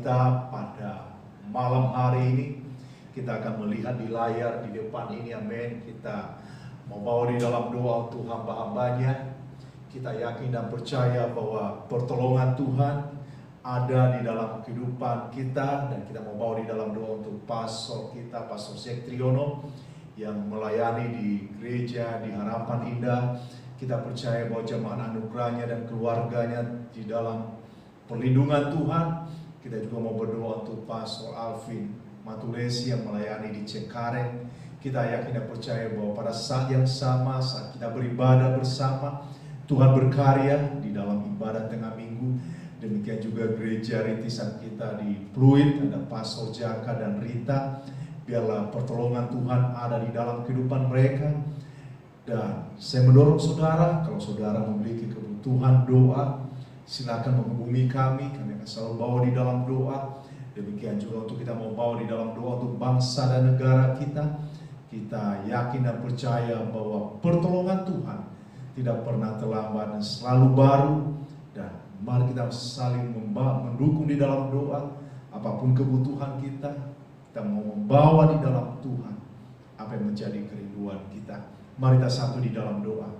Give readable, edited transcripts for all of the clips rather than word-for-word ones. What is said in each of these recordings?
kita pada malam hari ini. Kita akan melihat di layar di depan ini, amin. Kita mau bawa di dalam doa untuk hamba-hambanya. Kita yakin dan percaya bahwa pertolongan Tuhan ada di dalam kehidupan kita, dan kita mau bawa di dalam doa untuk pastor kita, Pastor Zek Triyono, yang melayani di gereja di Harapan Indah. Kita percaya bahwa jemaat anugerahnya dan keluarganya di dalam perlindungan Tuhan. Kita juga mau berdoa untuk Pastor Alvin Matulesi yang melayani di Cengkareng. Kita yakin dan percaya bahwa pada saat yang sama, saat kita beribadah bersama, Tuhan berkarya di dalam ibadah tengah minggu. Demikian juga gereja rintisan kita di Pluit, ada Pastor Jaka dan Rita. Biarlah pertolongan Tuhan ada di dalam kehidupan mereka. Dan saya mendorong saudara, kalau saudara memiliki kebutuhan doa, silakan menghubungi kami akan selalu bawa di dalam doa. Demikian juga untuk kita mau bawa di dalam doa untuk bangsa dan negara kita. Kita yakin dan percaya bahwa pertolongan Tuhan tidak pernah terlambat dan selalu baru. Dan mari kita saling mendukung di dalam doa. Apapun kebutuhan kita mau membawa di dalam Tuhan apa yang menjadi kerinduan kita. Mari kita satu di dalam doa.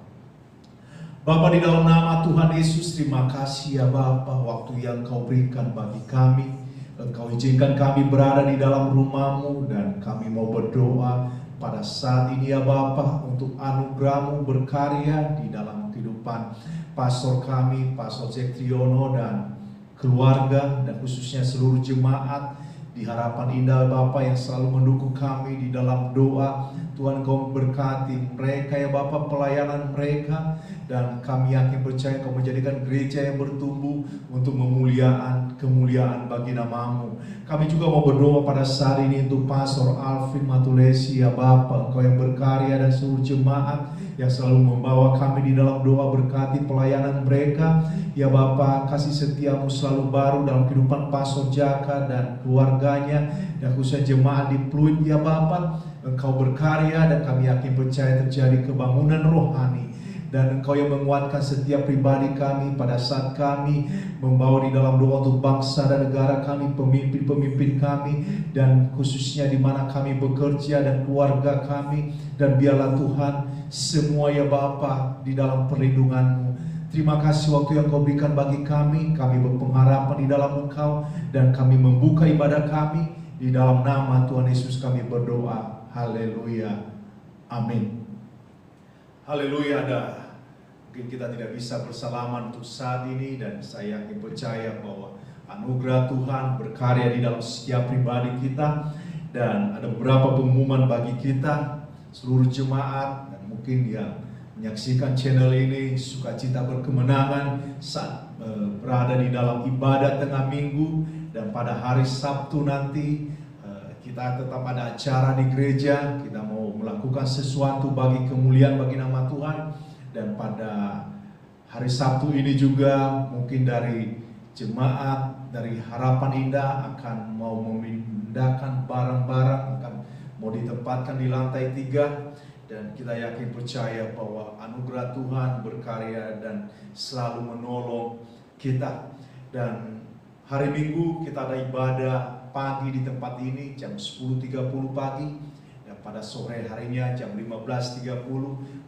Bapa, di dalam nama Tuhan Yesus, terima kasih ya Bapa, waktu yang Kau berikan bagi kami. Engkau izinkan kami berada di dalam rumah-Mu, dan kami mau berdoa pada saat ini ya Bapa, untuk anugerah-Mu berkarya di dalam kehidupan pastor kami, Pastor Zek Triyono dan keluarga, dan khususnya seluruh jemaat di Harapan Indah Bapa yang selalu mendukung kami di dalam doa. Tuhan, Kau berkati mereka ya Bapa, pelayanan mereka, dan kami yakin percaya Kau menjadikan gereja yang bertumbuh untuk kemuliaan bagi nama-Mu. Kami juga mau berdoa pada saat ini untuk Pastor Alvin Matulesi ya Bapa, Engkau yang berkarya, dan seluruh jemaat yang selalu membawa kami di dalam doa. Berkati pelayanan mereka ya Bapa, kasih setia-Mu selalu baru dalam kehidupan Pastor Jaka dan keluarganya, dan khususnya jemaat di Pluit ya Bapa. Engkau berkarya, dan kami yakin percaya terjadi kebangunan rohani, dan Engkau yang menguatkan setiap pribadi kami pada saat kami membawa di dalam doa untuk bangsa dan negara kami, pemimpin-pemimpin kami, dan khususnya di mana kami bekerja dan keluarga kami. Dan biarlah Tuhan semua ya Bapa di dalam perlindungan-Mu. Terima kasih waktu yang Kau berikan bagi kami. Kami berpengharapan di dalam Engkau, dan kami membuka ibadah kami di dalam nama Tuhan Yesus kami berdoa. Haleluya, amin. Haleluya. Mungkin kita tidak bisa bersalaman untuk saat ini, dan saya yakin percaya bahwa anugerah Tuhan berkarya di dalam setiap pribadi kita. Dan ada beberapa pengumuman bagi kita seluruh jemaat, dan mungkin yang menyaksikan channel ini sukacita berkemenangan saat berada di dalam ibadah tengah minggu. Dan pada hari Sabtu nanti kita tetap ada acara di gereja. Kita mau melakukan sesuatu bagi kemuliaan bagi nama Tuhan. Dan pada hari Sabtu ini juga mungkin dari jemaat dari Harapan Indah akan mau memindahkan barang-barang, akan mau ditempatkan di lantai 3. Dan kita yakin percaya bahwa anugerah Tuhan berkarya dan selalu menolong kita. Dan hari Minggu kita ada ibadah pagi di tempat ini jam 10.30 pagi, dan pada sore harinya jam 15.30.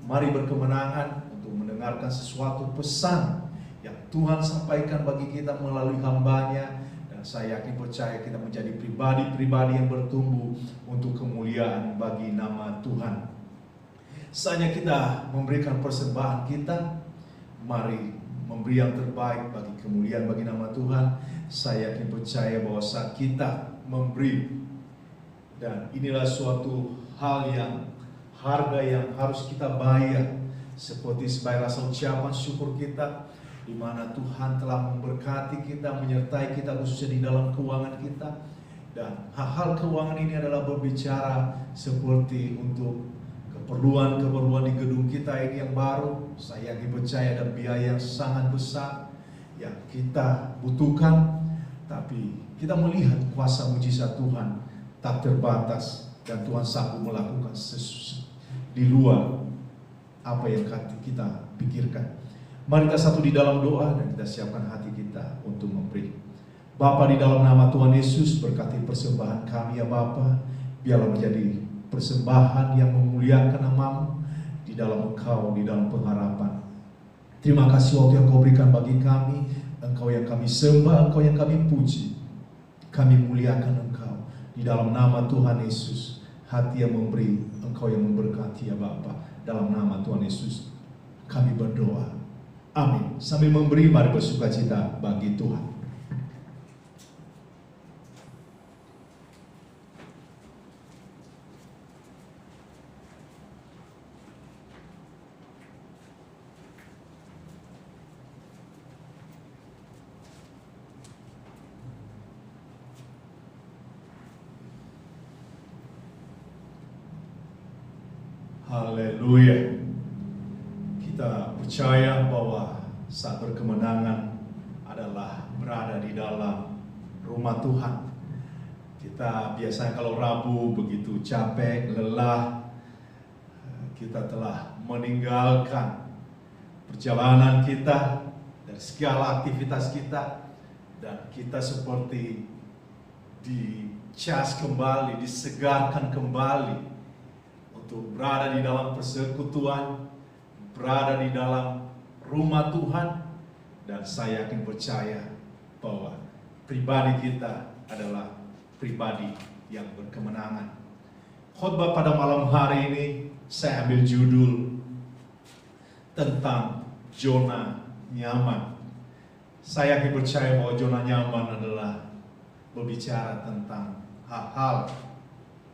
Mari berkemenangan untuk mendengarkan sesuatu pesan yang Tuhan sampaikan bagi kita melalui hamba-Nya. Dan saya yakin percaya kita menjadi pribadi-pribadi yang bertumbuh untuk kemuliaan bagi nama Tuhan. Saatnya kita memberikan persembahan kita. Mari memberi yang terbaik bagi kemuliaan bagi nama Tuhan. Saya yakin percaya bahwa saat kita memberi, dan inilah suatu hal yang harga yang harus kita bayar, seperti sebagai rasa ucapan syukur kita, di mana Tuhan telah memberkati kita, menyertai kita khususnya di dalam keuangan kita. Dan hal-hal keuangan ini adalah berbicara seperti untuk keperluan di gedung kita ini yang baru. Saya yakin percaya ada biaya yang sangat besar yang kita butuhkan, tapi kita melihat kuasa mujizat Tuhan tak terbatas, dan Tuhan sanggup melakukan sesuatu di luar apa yang kita pikirkan. Mari kita satu di dalam doa, dan kita siapkan hati kita untuk memberi. Bapa, di dalam nama Tuhan Yesus, berkati persembahan kami ya Bapa, biarlah menjadi persembahan yang memuliakan nama-Mu di dalam Engkau, di dalam pengharapan. Terima kasih waktu yang Kau berikan bagi kami, Engkau yang kami sembah, Engkau yang kami puji. Kami muliakan Engkau di dalam nama Tuhan Yesus. Hati yang memberi, Engkau yang memberkati ya Bapa. Dalam nama Tuhan Yesus kami berdoa. Amin. Sambil memberi, mari bersukacita bagi Tuhan. Haleluya. Kita percaya bahwa saat berkemenangan adalah berada di dalam rumah Tuhan. Kita biasanya kalau Rabu begitu capek, lelah, kita telah meninggalkan perjalanan kita dari segala aktivitas kita, dan kita seperti dicas kembali, disegarkan kembali untuk berada di dalam persekutuan, berada di dalam rumah Tuhan. Dan saya yakin percaya bahwa pribadi kita adalah pribadi yang berkemenangan. Khotbah pada malam hari ini saya ambil judul tentang zona nyaman. Saya yakin percaya bahwa zona nyaman adalah berbicara tentang hal-hal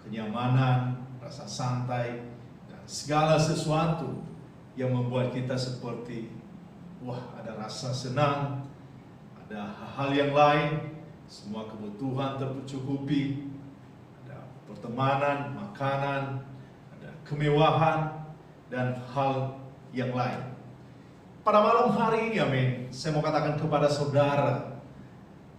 kenyamanan, rasa santai, dan segala sesuatu yang membuat kita seperti ada rasa senang, ada hal-hal yang lain, semua kebutuhan tercukupi, ada pertemanan, makanan, ada kemewahan, dan hal yang lain. Pada malam hari ini, amin, saya mau katakan kepada saudara,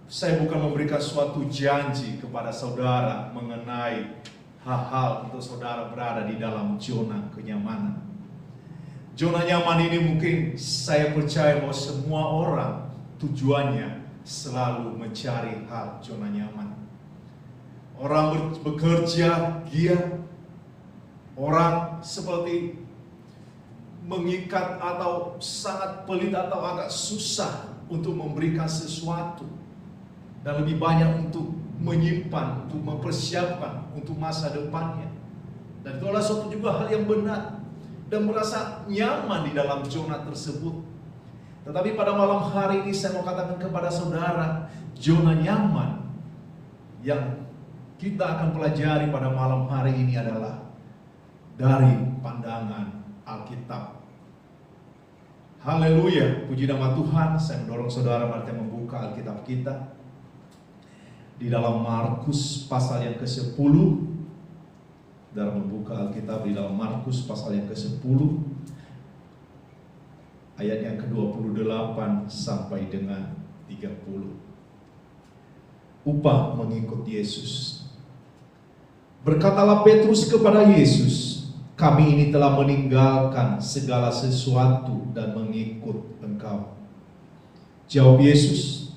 saya bukan memberikan suatu janji kepada saudara mengenai hal-hal untuk saudara berada di dalam zona kenyamanan. Zona nyaman ini mungkin saya percaya bahwa semua orang tujuannya selalu mencari hal zona nyaman. Orang bekerja giat, orang seperti mengikat atau sangat pelit atau agak susah untuk memberikan sesuatu, dan lebih banyak untuk menyimpan, untuk mempersiapkan untuk masa depannya. Dan itu adalah suatu juga hal yang benar, dan merasa nyaman di dalam zona tersebut. Tetapi pada malam hari ini saya mau katakan kepada saudara, zona nyaman yang kita akan pelajari pada malam hari ini adalah dari pandangan Alkitab. Haleluya, puji nama Tuhan. Saya mendorong saudara mari kita membuka Alkitab kita di dalam Markus pasal yang ke-10. Dalam membuka Alkitab di dalam Markus pasal yang ke-10 ayat yang ke-28 sampai dengan 30. Upah mengikut Yesus. Berkatalah Petrus kepada Yesus, kami ini telah meninggalkan segala sesuatu dan mengikut Engkau. Jawab Yesus,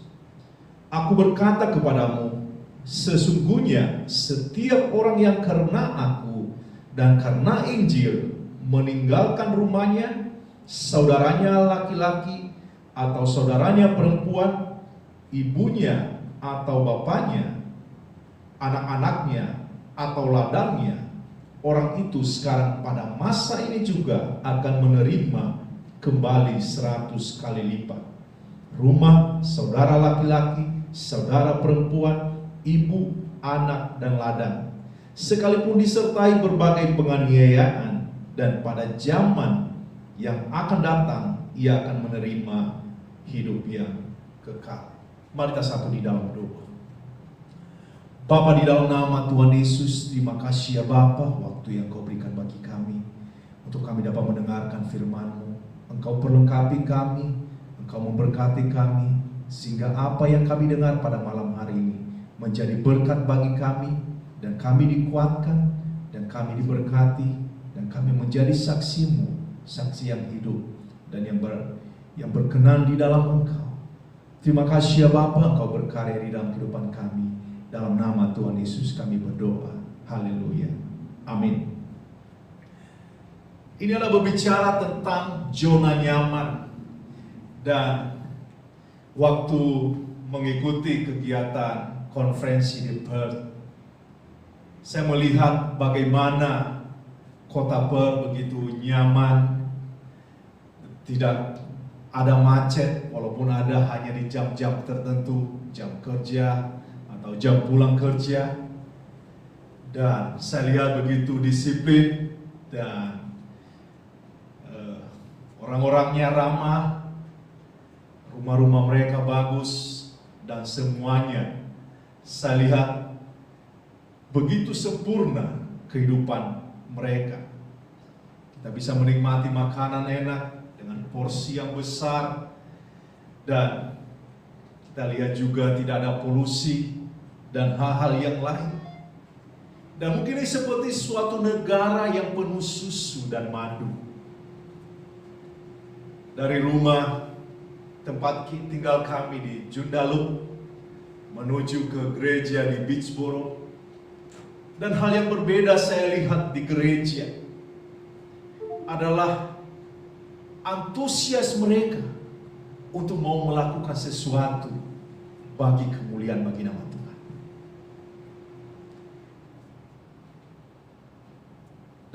aku berkata kepadamu, sesungguhnya setiap orang yang karena aku dan karena Injil meninggalkan rumahnya, saudaranya laki-laki atau saudaranya perempuan, ibunya atau bapaknya, anak-anaknya atau ladangnya, orang itu sekarang pada masa ini juga akan menerima kembali 100 kali lipat rumah, saudara laki-laki, saudara perempuan, ibu, anak, dan ladang, sekalipun disertai berbagai penganiayaan, dan pada zaman yang akan datang ia akan menerima hidup yang kekal. Mari kita satu di dalam doa. Bapa, di dalam nama Tuhan Yesus, terima kasih ya Bapa, waktu yang Kau berikan bagi kami untuk kami dapat mendengarkan firman-Mu. Engkau perlengkapi kami, Engkau memberkati kami, sehingga apa yang kami dengar pada malam hari ini menjadi berkat bagi kami, dan kami dikuatkan, dan kami diberkati, dan kami menjadi saksi-Mu, saksi yang hidup dan yang berkenan di dalam Engkau. Terima kasih ya Bapa, Engkau berkarya di dalam kehidupan kami. Dalam nama Tuhan Yesus kami berdoa. Haleluya. Amin. Ini adalah berbicara tentang zona nyaman. Dan waktu mengikuti kegiatan konferensi di Perth, saya melihat bagaimana kota Perth begitu nyaman, tidak ada macet, walaupun ada hanya di jam-jam tertentu, jam kerja atau jam pulang kerja. Dan saya lihat begitu disiplin dan orang-orangnya ramah, rumah-rumah mereka bagus, dan semuanya saya lihat begitu sempurna kehidupan mereka. Kita bisa menikmati makanan enak dengan porsi yang besar, dan kita lihat juga tidak ada polusi dan hal-hal yang lain. Dan mungkin ini seperti suatu negara yang penuh susu dan madu. Dari rumah tempat tinggal kami di Joondalup menuju ke gereja di Beachboro, dan hal yang berbeda saya lihat di gereja adalah antusias mereka untuk mau melakukan sesuatu bagi kemuliaan bagi nama Tuhan.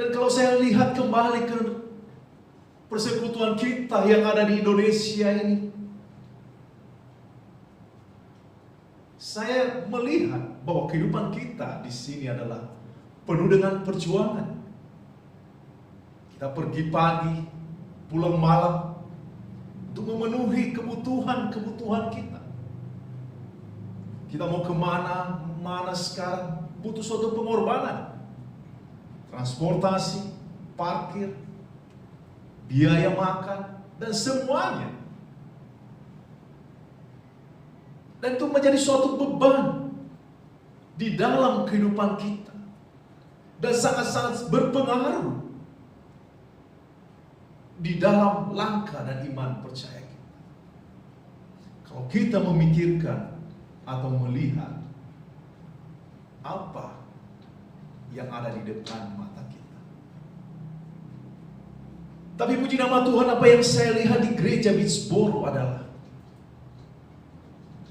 Dan kalau saya lihat kembali ke persekutuan kita yang ada di Indonesia ini, saya melihat bahwa kehidupan kita di sini adalah penuh dengan perjuangan. Kita pergi pagi, pulang malam untuk memenuhi kebutuhan kita. Kita mau kemana, mana sekarang butuh suatu pengorbanan. Transportasi, parkir, biaya makan, dan semuanya. Dan itu menjadi suatu beban di dalam kehidupan kita. Dan sangat-sangat berpengaruh di dalam langkah dan iman percaya kita. Kalau kita memikirkan atau melihat apa yang ada di depan mata kita. Tapi puji nama Tuhan, apa yang saya lihat di gereja Beachboro adalah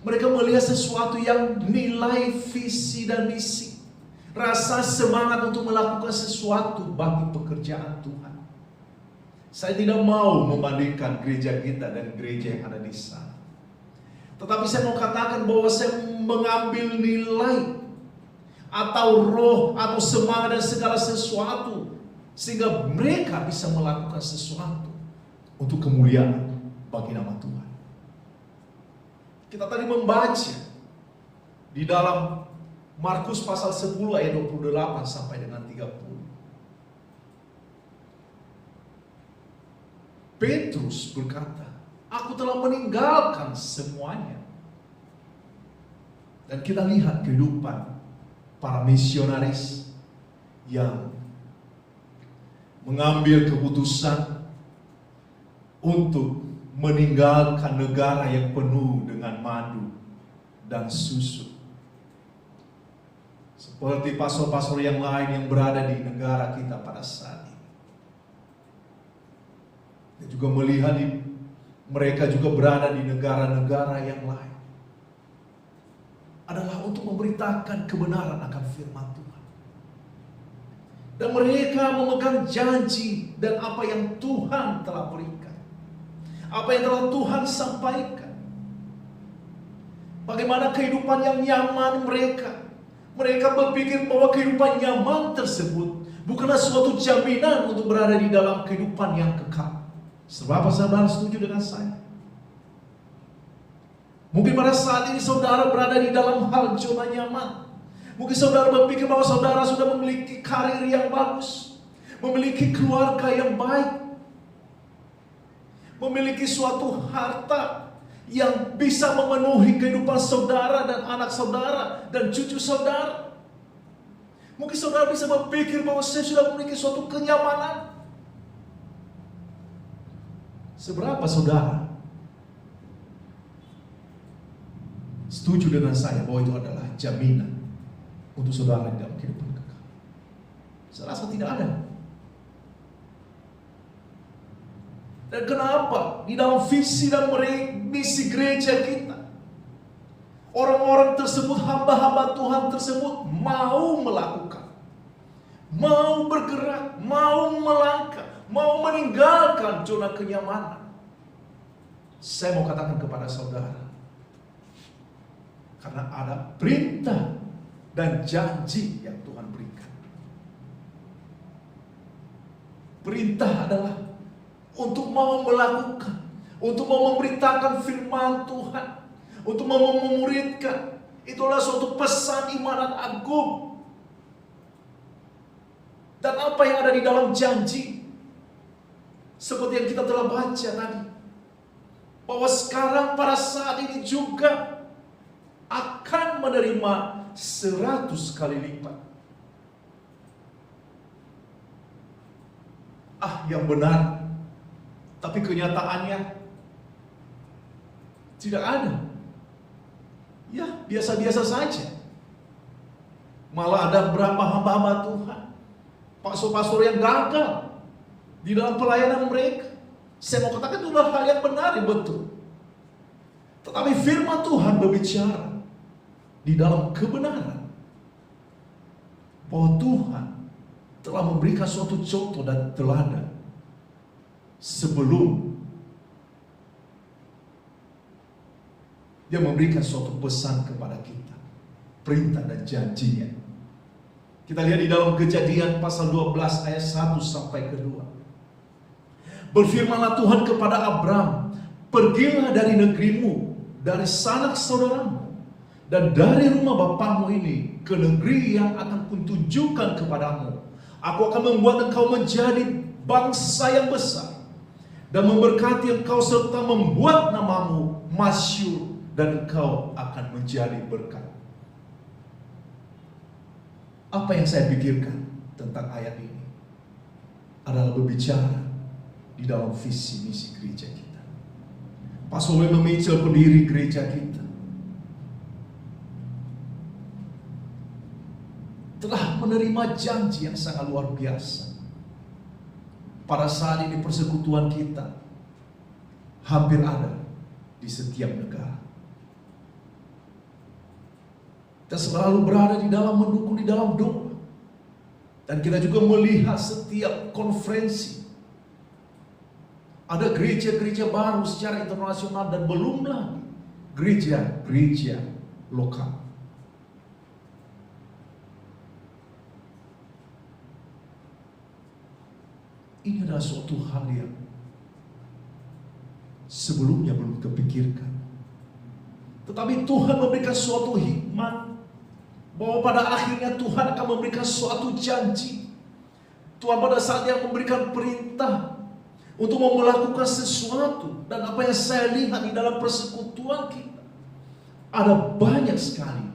mereka melihat sesuatu yang nilai, visi, dan misi. Rasa semangat untuk melakukan sesuatu bagi pekerjaan Tuhan. Saya tidak mau membandingkan gereja kita dan gereja yang ada di sana. Tetapi saya mau katakan bahwa saya mengambil nilai atau roh atau semangat dan segala sesuatu sehingga mereka bisa melakukan sesuatu untuk kemuliaan bagi nama Tuhan. Kita tadi membaca di dalam Markus pasal 10 ayat 28 sampai dengan 30. Petrus berkata, "Aku telah meninggalkan semuanya." Dan kita lihat kehidupan para misionaris yang mengambil keputusan untuk meninggalkan negara yang penuh dengan madu dan susu. Seperti pastor-pastor yang lain yang berada di negara kita pada saat ini. Dan juga melihat mereka juga berada di negara-negara yang lain. Adalah untuk memberitakan kebenaran akan firman Tuhan. Dan mereka memegang janji dan apa yang Tuhan telah berikan. Apa yang telah Tuhan sampaikan. Bagaimana kehidupan yang nyaman mereka. Mereka berpikir bahwa kehidupan nyaman tersebut bukanlah suatu jaminan untuk berada di dalam kehidupan yang kekal. Sebab saudara setuju dengan saya? Mungkin pada saat ini saudara berada di dalam hal zona nyaman. Mungkin saudara berpikir bahwa saudara sudah memiliki karir yang bagus, memiliki keluarga yang baik, memiliki suatu harta yang bisa memenuhi kehidupan saudara dan anak saudara dan cucu saudara. Mungkin saudara bisa berpikir bahwa saya sudah memiliki suatu kenyamanan. Seberapa saudara setuju dengan saya bahwa itu adalah jaminan untuk saudara di dalam kehidupan kekal? Saya rasa tidak ada. Dan kenapa di dalam visi dan misi gereja kita, orang-orang tersebut, hamba-hamba Tuhan tersebut mau melakukan, mau bergerak, mau melangkah, mau meninggalkan zona kenyamanan. Saya mau katakan kepada saudara, karena ada perintah dan janji yang Tuhan berikan. Perintah adalah untuk mau melakukan, untuk mau memberitakan firman Tuhan, untuk mau memuridkan. Itulah suatu pesan imanan agung. Dan apa yang ada di dalam janji, seperti yang kita telah baca tadi, bahwa sekarang pada saat ini juga akan menerima 100 kali lipat. Yang benar, tapi kenyataannya tidak ada. Ya, biasa-biasa saja. Malah ada beberapa hamba-hamba Tuhan, pastor-pastor yang gagal di dalam pelayanan mereka. Saya mau katakan itu adalah hal yang benar, yang betul. Tetapi firman Tuhan berbicara di dalam kebenaran bahwa Tuhan telah memberikan suatu contoh dan teladan sebelum Dia memberikan suatu pesan kepada kita, perintah dan janjinya. Kita lihat di dalam Kejadian pasal 12 ayat 1 sampai ke 2. Berfirmanlah Tuhan kepada Abram, pergilah dari negerimu, dari sanak saudaramu, dan dari rumah bapamu ini ke negeri yang akan kutunjukkan kepadamu. Aku akan membuat engkau menjadi bangsa yang besar, dan memberkati engkau serta membuat namamu masyhur, dan engkau akan menjadi berkat. Apa yang saya pikirkan tentang ayat ini adalah berbicara di dalam visi misi gereja kita. Pastor William Mitchell, pendiri gereja kita, telah menerima janji yang sangat luar biasa. Pada saat ini persekutuan kita hampir ada di setiap negara. Kita selalu berada di dalam, mendukung di dalam doa. Dan kita juga melihat setiap konferensi. Ada gereja-gereja baru secara internasional dan belum lagi gereja-gereja lokal. Ini adalah suatu hal yang sebelumnya belum terpikirkan. Tetapi Tuhan memberikan suatu hikmat bahwa pada akhirnya Tuhan akan memberikan suatu janji. Tuhan pada saat yang memberikan perintah untuk mau melakukan sesuatu. Dan apa yang saya lihat di dalam persekutuan kita, ada banyak sekali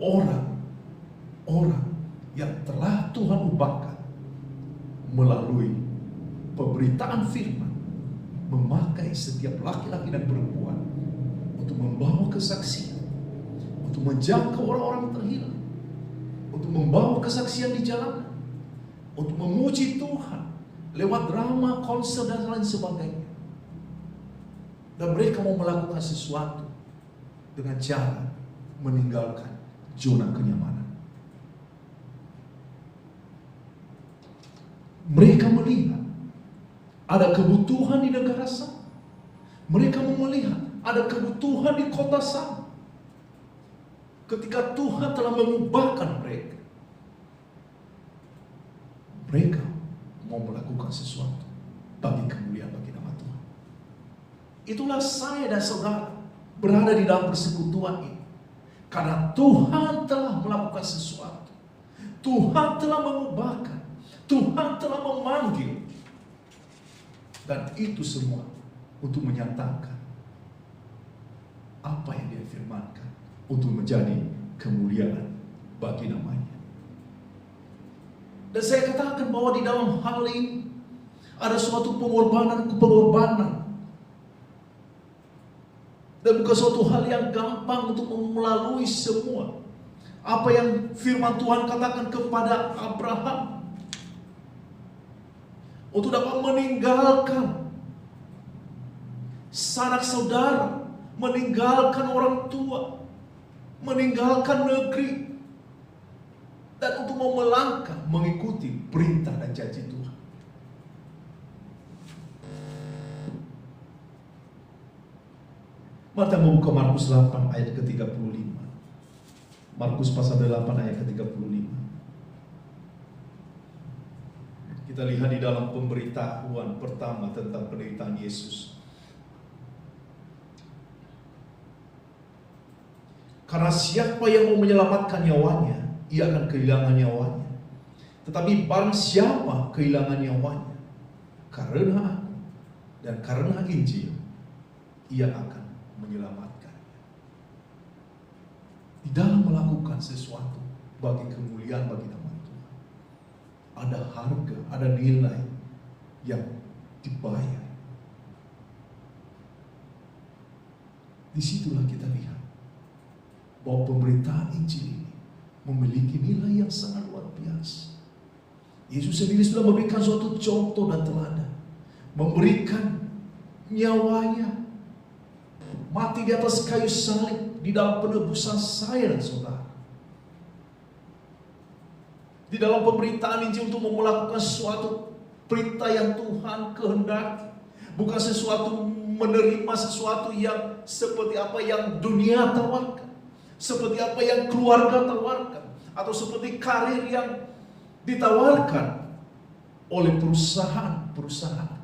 orang yang telah Tuhan ubahkan melalui pemberitaan firman, memakai setiap laki-laki dan perempuan untuk membawa kesaksian, untuk menjangkau orang-orang terhilang, untuk membawa kesaksian di jalanan, untuk memuji Tuhan lewat drama, konser dan lain sebagainya. Dan mereka mau melakukan sesuatu dengan cara meninggalkan zona kenyamanan. Mereka melihat ada kebutuhan di negara sana. Mereka melihat ada kebutuhan di kota sana. Ketika Tuhan telah mengubahkan mereka, mereka mau melakukan sesuatu bagi kemuliaan bagi nama Tuhan. Itulah saya dan saudara berada di dalam persekutuan ini, karena Tuhan telah melakukan sesuatu. Tuhan telah mengubahkan, Tuhan telah memanggil, dan itu semua untuk menyatakan apa yang Dia firmankan, untuk menjadi kemuliaan bagi namanya. Dan saya katakan bahwa di dalam hal ini ada suatu pengorbanan. Dan Dan bukan suatu hal yang gampang untuk melalui semua apa yang firman Tuhan katakan kepada Abraham. Untuk dapat meninggalkan sanak saudara, meninggalkan orang tua, meninggalkan negeri, dan untuk mau melangkah mengikuti perintah dan janji Tuhan. Mari kita membuka Markus 8 ayat ke-35. Markus pasal 8 ayat ke-35. Kita lihat di dalam pemberitahuan pertama tentang penderitaan Yesus. Karena siapa yang mau menyelamatkan nyawanya, ia akan kehilangan nyawanya. Tetapi barang siapa kehilangan nyawanya karena aku dan karena Injil, ia akan menyelamatkannya. Di dalam melakukan sesuatu bagi kemuliaan bagi nama Tuhan, ada harga, ada nilai yang dibayar. Disitulah kita lihat bahwa pemberitaan Injil ini memiliki nilai yang sangat luar biasa. Yesus sendiri sudah memberikan suatu contoh dan teladan, memberikan nyawanya, mati di atas kayu salib di dalam penebusan saya dan saudara. Di dalam pemberitaan Injil untuk melakukan suatu perintah yang Tuhan kehendaki, bukan sesuatu menerima sesuatu yang seperti apa yang dunia tawarkan, seperti apa yang keluarga tawarkan, atau seperti karir yang ditawarkan oleh perusahaan-perusahaan.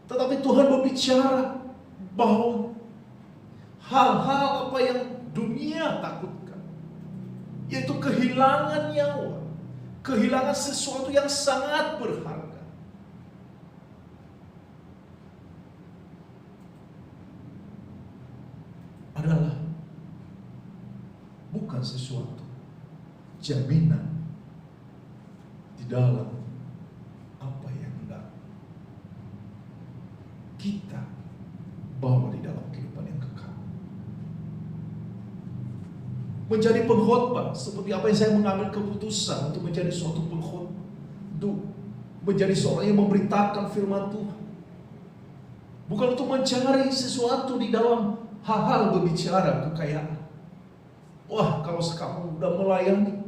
Tetapi Tuhan berbicara bahwa hal-hal apa yang dunia takutkan, yaitu kehilangan nyawa, kehilangan sesuatu yang sangat berharga. Adalah bukan sesuatu jaminan di dalam apa yang hendak kita bawa di dalam kehidupan yang kekal. Menjadi pengkhotbah seperti apa yang saya mengambil keputusan untuk menjadi suatu pengkhotbah, untuk menjadi seorang yang memberitakan firman Tuhan, bukan untuk mencari sesuatu di dalam hal-hal berbicara kekayaan. Wah, kalau kamu udah melayani,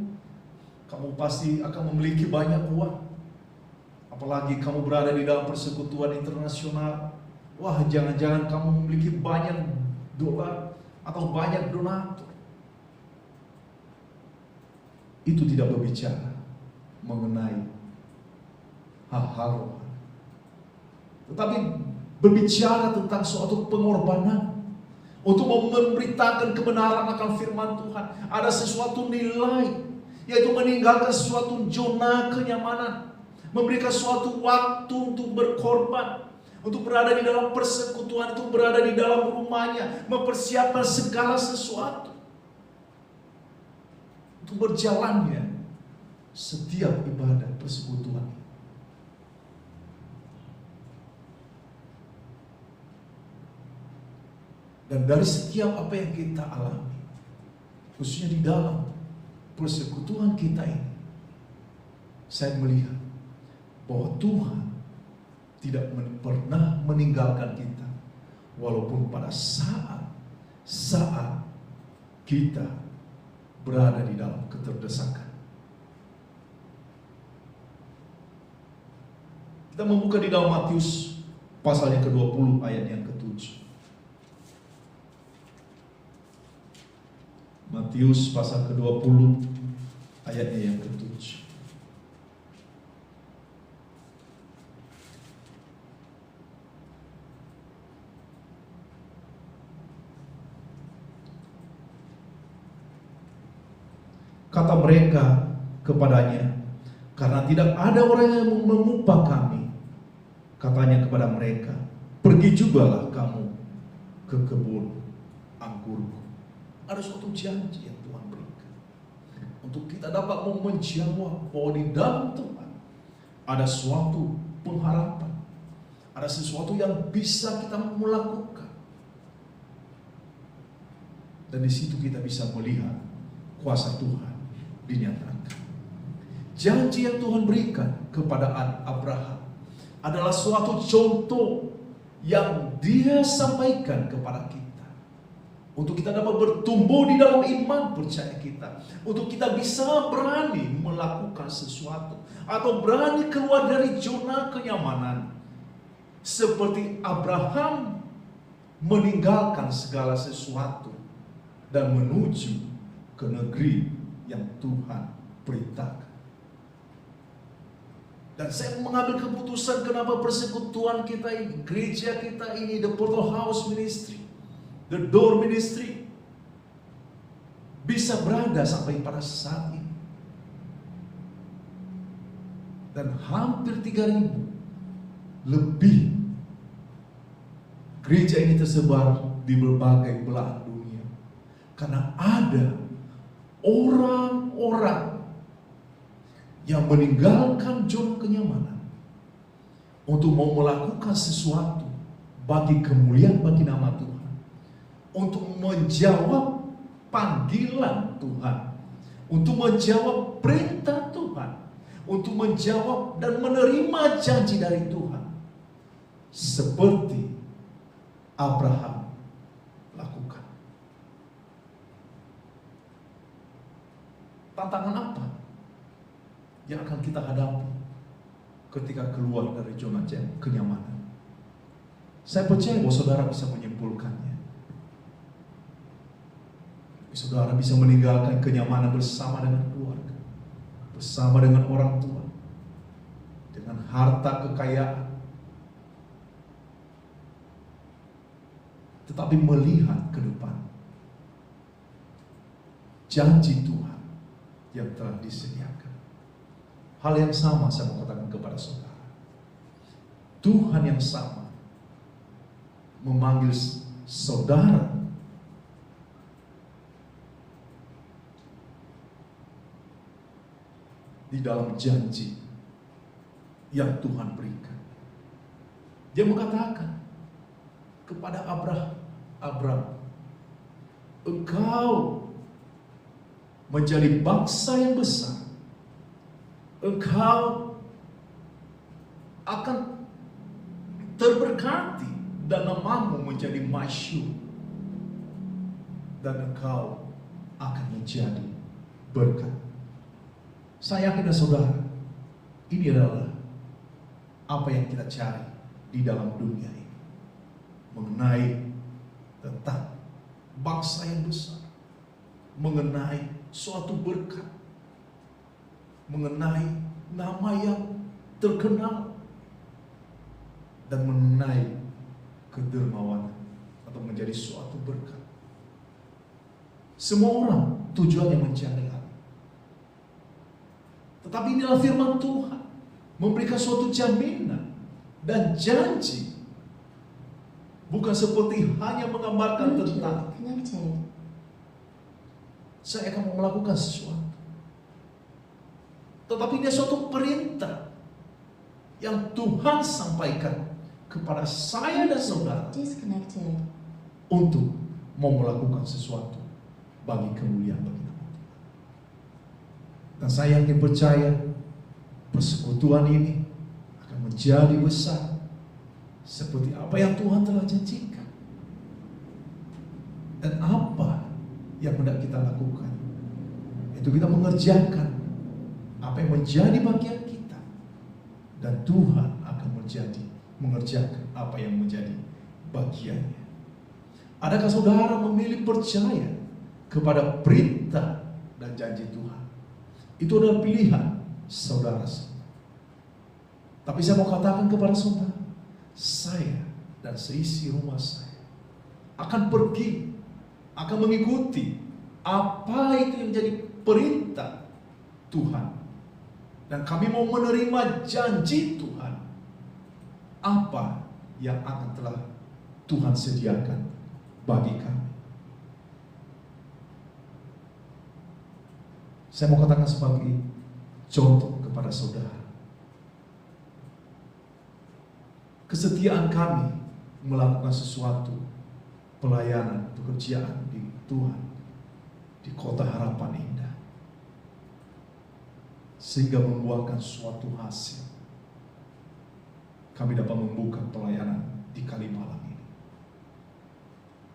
kamu pasti akan memiliki banyak uang. Apalagi kamu berada di dalam persekutuan internasional. Wah, jangan-jangan kamu memiliki banyak dolar atau banyak donatur. Itu tidak berbicara mengenai hal-hal rohani, tetapi berbicara tentang suatu pengorbanan untuk memberitakan kebenaran akan firman Tuhan. Ada sesuatu nilai, yaitu meninggalkan suatu zona kenyamanan, memberikan suatu waktu untuk berkorban, untuk berada di dalam persekutuan, untuk berada di dalam rumahnya, mempersiapkan segala sesuatu untuk berjalannya setiap ibadah persekutuan. Dan dari setiap apa yang kita alami, khususnya di dalam persekutuan kita ini, saya melihat bahwa Tuhan tidak pernah meninggalkan kita, walaupun pada saat kita berada di dalam keterdesakan. Kita membuka di dalam Matius pasal yang ke-20 ayat yang ke-7. Matius pasal ke-20 ayatnya yang ke-7. Kata mereka kepadanya, karena tidak ada orang yang mengupah kami. Katanya kepada mereka, pergi jugalah kamu ke kebun anggurku. Ada suatu janji yang Tuhan berikan untuk kita dapat menjawab bahwa di dalam Tuhan ada suatu pengharapan, ada sesuatu yang bisa kita melakukan, Dan di situ kita bisa melihat kuasa Tuhan dinyatakan. Janji yang Tuhan berikan kepada Abraham adalah suatu contoh yang Dia sampaikan kepada kita. Untuk kita dapat bertumbuh di dalam iman percaya kita. Untuk kita bisa berani melakukan sesuatu. Atau berani keluar dari zona kenyamanan. Seperti Abraham meninggalkan segala sesuatu. Dan menuju ke negeri yang Tuhan perintahkan. Dan saya mengambil keputusan kenapa persekutuan kita ini, gereja kita ini, The Portal House Ministry, The Door Ministry, bisa berada sampai pada saat ini. Dan hampir 3.000 lebih gereja ini tersebar di berbagai belahan dunia. Karena ada orang-orang yang meninggalkan zona kenyamanan untuk mau melakukan sesuatu bagi kemuliaan bagi nama Tuhan, untuk menjawab panggilan Tuhan, untuk menjawab perintah Tuhan, untuk menjawab dan menerima janji dari Tuhan, seperti Abraham lakukan. Tantangan apa yang akan kita hadapi ketika keluar dari zona kenyamanan? Saya percaya bahwa saudara bisa menyimpulkannya. Saudara bisa meninggalkan kenyamanan bersama dengan keluarga, bersama dengan orang tua, dengan harta kekayaan, tetapi melihat ke depan janji Tuhan yang telah disediakan. Hal yang sama saya mau katakan kepada saudara. Tuhan yang sama memanggil saudara di dalam janji yang Tuhan berikan. Dia mengatakan kepada Abraham, engkau menjadi bangsa yang besar. Engkau akan terberkati dan namamu menjadi masyhur. Dan engkau akan menjadi berkat. Saya yakin saudara, ini adalah apa yang kita cari di dalam dunia ini. Mengenai tentang bangsa yang besar, mengenai suatu berkat, mengenai nama yang terkenal, dan mengenai kedermawanan atau menjadi suatu berkat. Semua orang tujuannya mencari hal. Tetapi inilah firman Tuhan memberikan suatu jaminan dan janji. Bukan seperti hanya menggambarkan tentang saya akan melakukan sesuatu. Tetapi ini suatu perintah yang Tuhan sampaikan kepada saya dan saudara untuk mau melakukan sesuatu bagi kemuliaan bagi nama Tuhan. Dan saya yakin percaya persekutuan ini akan menjadi besar seperti apa yang Tuhan telah janjikan. Dan apa yang hendak kita lakukan, itu kita mengerjakan apa yang menjadi bagian kita, dan Tuhan akan mengerjakan apa yang menjadi bagiannya. Adakah saudara memilih percaya kepada perintah dan janji Tuhan? Itu adalah pilihan saudara. Tapi saya mau katakan kepada saudara, saya dan seisi rumah saya akan pergi, akan mengikuti apa itu yang menjadi perintah Tuhan. Dan kami mau menerima janji Tuhan, apa yang akan telah Tuhan sediakan bagi kami. Saya mau katakan sebagai contoh kepada saudara, kesetiaan kami melakukan sesuatu pelayanan, pekerjaan di Tuhan di kota harapan indah, sehingga membuahkan suatu hasil. Kami dapat membuka pelayanan di Kalimalang ini,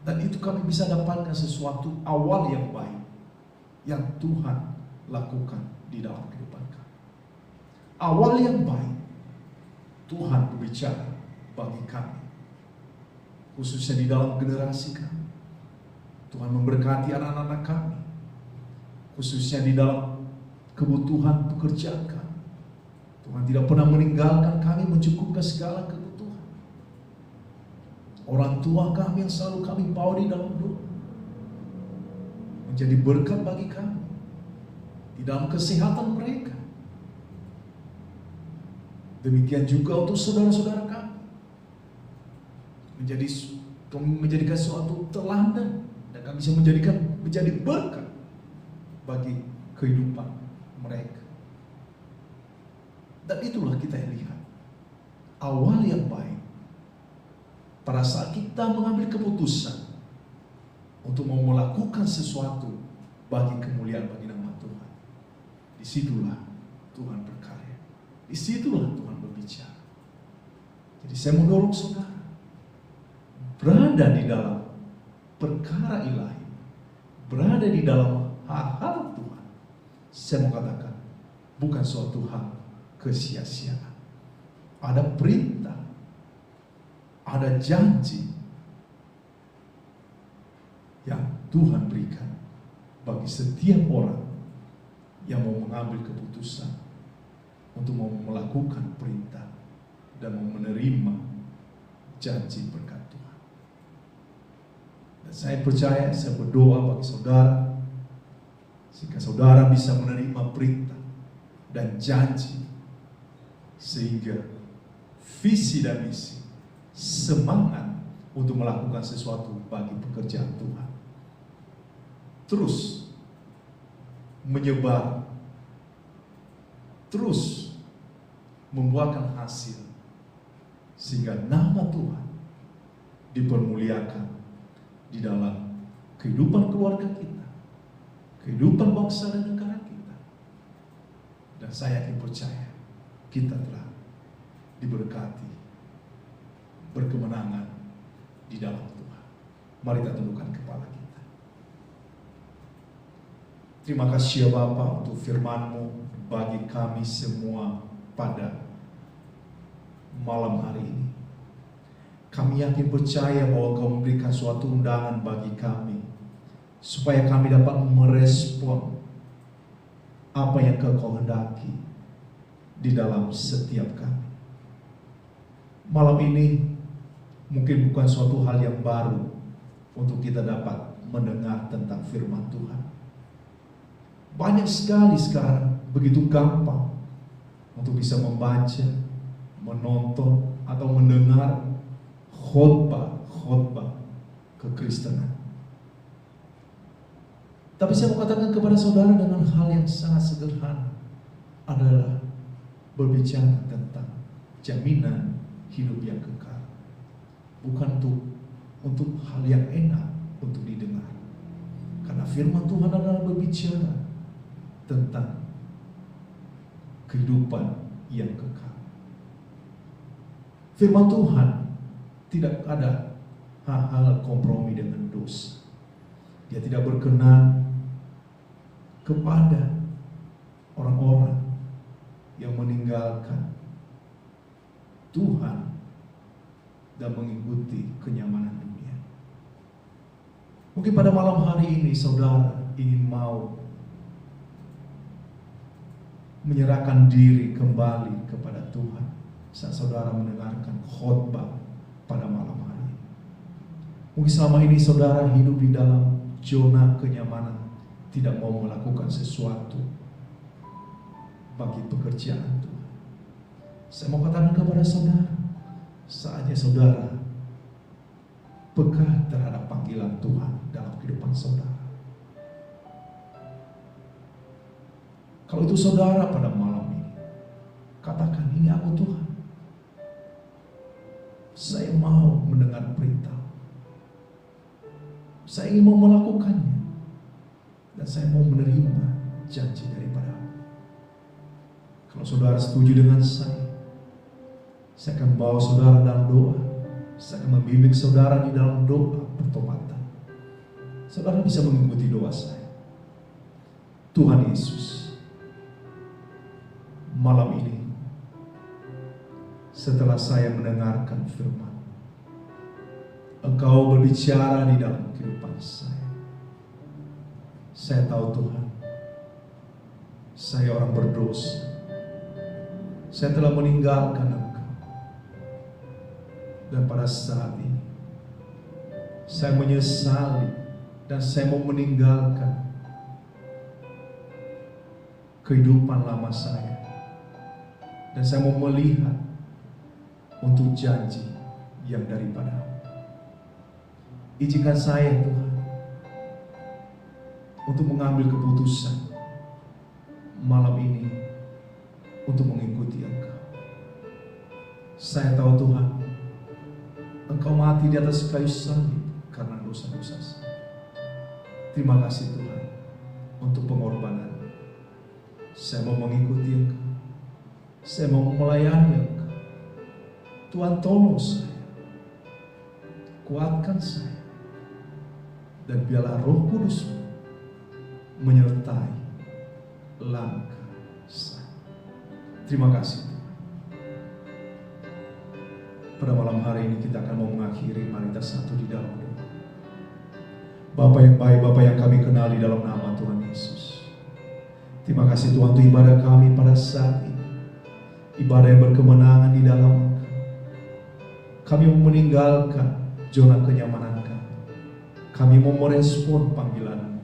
dan itu kami bisa dapatkan sesuatu awal yang baik yang Tuhan lakukan di dalam kehidupan kami. Awal yang baik Tuhan berbicara bagi kami, khususnya di dalam generasi kami. Tuhan memberkati anak-anak kami, khususnya di dalam kebutuhan pekerjaan kami. Tuhan tidak pernah meninggalkan kami, mencukupkan segala kebutuhan. Orang tua kami yang selalu kami bawa di dalam doa, menjadi berkat bagi kami di dalam kesehatan mereka. Demikian juga untuk saudara-saudara kami, menjadikan suatu teladan, dan kami bisa menjadi berkat bagi kehidupan mereka. Dan itulah kita yang lihat awal yang baik pada saat kita mengambil keputusan untuk mau melakukan sesuatu bagi kemuliaan bagi nama Tuhan. Disitulah Tuhan berkarya, disitulah Tuhan berbicara. Jadi saya mendorong saudara berada di dalam perkara ilahi, berada di dalam hal-hal Tuhan. Saya mau katakan, bukan suatu hal kesia-siaan. Ada perintah, ada janji yang Tuhan berikan bagi setiap orang yang mau mengambil keputusan untuk mau melakukan perintah dan mau menerima janji berkat Tuhan. Dan saya percaya, saya berdoa bagi saudara, sehingga saudara bisa menerima perintah dan janji, sehingga visi dan misi, semangat untuk melakukan sesuatu bagi pekerjaan Tuhan terus menyebar, terus membuahkan hasil, sehingga nama Tuhan dipermuliakan di dalam kehidupan keluarga kita, kehidupan bangsa dan negara kita. Dan saya yakin percaya kita telah diberkati, berkemenangan di dalam Tuhan. Mari kita tundukkan kepala kita. Terima kasih ya Bapa untuk firman-Mu bagi kami semua pada malam hari ini. Kami yakin percaya bahwa Kau memberikan suatu undangan bagi kami, supaya kami dapat merespon apa yang Kau hendaki di dalam setiap kami. Malam ini mungkin bukan suatu hal yang baru untuk kita dapat mendengar tentang firman Tuhan. Banyak sekali sekarang begitu gampang untuk bisa membaca, menonton, atau mendengar khotbah kekristenan. Tapi saya mau katakan kepada saudara dengan hal yang sangat sederhana, adalah berbicara tentang jaminan hidup yang kekal. Bukan untuk hal yang enak untuk didengar. Karena firman Tuhan adalah berbicara tentang kehidupan yang kekal. Firman Tuhan tidak ada hal-hal kompromi dengan dosa. Dia tidak berkenan kepada orang-orang yang meninggalkan Tuhan dan mengikuti kenyamanan dunia. Mungkin pada malam hari ini saudara ingin mau menyerahkan diri kembali kepada Tuhan saat saudara mendengarkan khotbah pada malam hari ini. Mungkin selama ini saudara hidup di dalam zona kenyamanan, tidak mau melakukan sesuatu bagi pekerjaan Tuhan. Saya mau katakan kepada saudara, saatnya saudara peka terhadap panggilan Tuhan dalam kehidupan saudara. Kalau itu saudara pada malam ini, katakan, ini aku Tuhan. Saya mau mendengar perintah. Saya ingin mau melakukannya. Dan saya mau menerima janji daripada. Kalau saudara setuju dengan saya akan bawa saudara dalam doa. Saya akan membimbing saudara di dalam doa pertobatan. Saudara bisa mengikuti doa saya. Tuhan Yesus, malam ini setelah saya mendengarkan firman, Engkau berbicara di dalam kehidupan saya. Saya tahu Tuhan, saya orang berdosa. Saya telah meninggalkan Engkau. Dan pada saat ini saya menyesali dan saya mau meninggalkan kehidupan lama saya. Dan saya mau melihat untuk janji yang daripada. Izinkan saya Tuhan untuk mengambil keputusan malam ini untuk mengikuti Engkau. Saya tahu Tuhan, Engkau mati di atas kayu salib karena dosa-dosa saya. Terima kasih Tuhan untuk pengorbanan. Saya mau mengikuti Engkau. Saya mau melayani Engkau. Tuhan tolong saya. Kuatkan saya. Dan biarlah Roh Kudus menyertai langkah saya. Terima kasih. Pada malam hari ini kita akan mau mengakhiri, mari kita satu di dalam doa. Bapa yang baik, Bapa yang kami kenal di dalam nama Tuhan Yesus. Terima kasih Tuhan untuk ibadah kami pada saat ini. Ibadah yang berkemenangan di dalam Engkau. Kami mau meninggalkan zona kenyamanan kami. Kami mau merespon panggilan-Mu.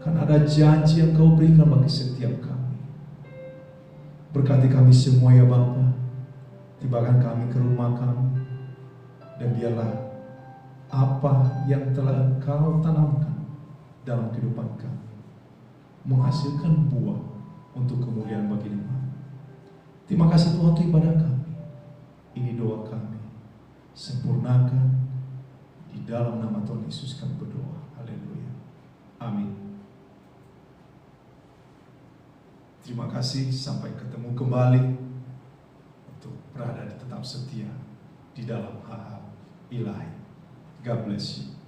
Karena ada janji yang Kau berikan bagi setiap kami. Berkati kami semua ya Bapa. Tibakan kami ke rumah kami. Dan biarlah apa yang telah Engkau tanamkan dalam kehidupan kami menghasilkan buah untuk kemuliaan bagi nama. Terima kasih Tuhan untuk ibadah kami. Ini doa kami. Sempurnakan di dalam nama Tuhan Yesus kami berdoa. Haleluya. Amin. Terima kasih. Sampai ketemu kembali untuk berada tetap setia di dalam hal ilahi. God bless you.